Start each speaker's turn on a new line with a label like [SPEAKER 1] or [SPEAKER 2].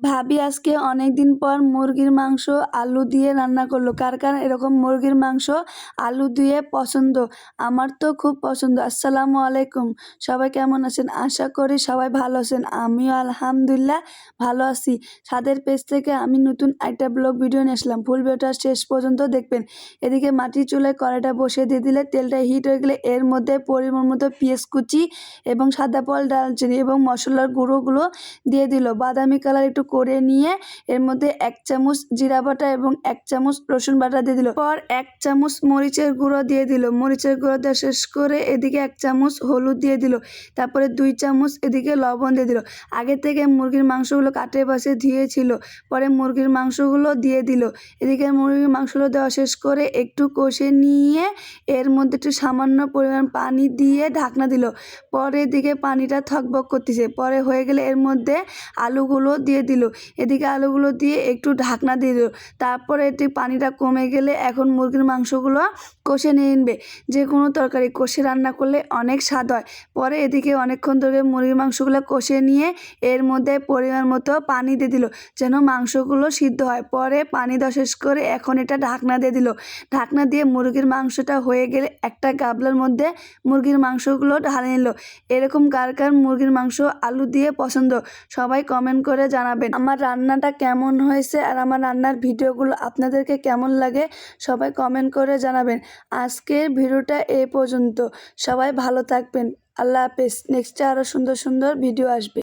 [SPEAKER 1] ভাবি আজকে অনেক দিন পর মুরগির মাংস আলু দিয়ে রান্না করলো। কার কার এরকম মুরগির মাংস আলু দিয়ে পছন্দ? আমার তো খুব পছন্দ। আসসালামু আলাইকুম, সবাই কেমন আছেন? আশা করি সবাই ভালো আছেন। আমিও আলহামদুলিল্লাহ ভালো আছি। ছাদের পেজ থেকে আমি নতুন একটা ব্লগ ভিডিও নিয়ে আসলাম, ফুল ভিডিওটা শেষ পর্যন্ত দেখবেন। এদিকে মাটির চুলায় কড়াইটা বসিয়ে দিয়ে দিলে তেলটা হিট হয়ে গেলে এর মধ্যে পরিমাণ মতো পেঁয়াজ কুচি এবং সাদা ফল, দারচিনি এবং মশলার গুঁড়োগুলো দিয়ে দিল। বাদামি কালার একটু করে নিয়ে এর মধ্যে 1 চামচ জিরা বাটা এবং 1 চামচ রসুন বাটা দিয়ে দিল। পর 1 চামচ মরিচের গুঁড়ো দিয়ে দিল। মরিচের গুঁড়ো দেওয়া শেষ করে এদিকে 1 চামচ হলুদ দিয়ে দিল। তারপরে 2 চামচ এদিকে লবণ দিয়ে দিল। আগে থেকে মুরগির মাংসগুলো কাটে বাছে ধুয়েছিল, পরে মুরগির মাংসগুলো দিয়ে দিল। এদিকে মুরগির মাংসগুলো দেওয়া শেষ করে একটু কষে নিয়ে এর মধ্যে একটু সামান্য পরিমাণ পানি দিয়ে ঢাকনা দিল। পরে এদিকে পানিটা থকবক করতেছে, পরে হয়ে গেলে এর মধ্যে আলুগুলো দিয়ে দিল। এদিকে আলুগুলো দিয়ে একটু ঢাকনা দিয়ে দিল। তারপরে এটি পানিটা কমে গেলে এখন মুরগির মাংসগুলো কষে নিয়ে নেবে। যে কোনো তরকারি কষে রান্না করলে অনেক স্বাদ হয়। পরে এদিকে অনেকক্ষণ ধরে মুরগির মাংসগুলো কষে নিয়ে এর মধ্যে পরিমাণ মতো পানি দিয়ে দিল যেন মাংসগুলো সিদ্ধ হয়। পরে পানি দেওয়া শেষ করে এখন এটা ঢাকনা দিয়ে দিল। ঢাকনা দিয়ে মুরগির মাংসটা হয়ে গেলে একটা গামলার মধ্যে মুরগির মাংসগুলো ঢালে নিল। এরকম কার কার মুরগির মাংস আলু দিয়ে পছন্দ সবাই কমেন্ট করে জানাবেন। আমার রান্নাটা কেমন হয়েছে আর আমার রান্নার ভিডিওগুলো আপনাদেরকে কেমন লাগে সবাই কমেন্ট করে জানাবেন। আজকের ভিডিওটা এই পর্যন্ত। সবাই ভালো থাকবেন। আল্লাহ হাফেজ। নেক্সটে আরও সুন্দর সুন্দর ভিডিও আসবে।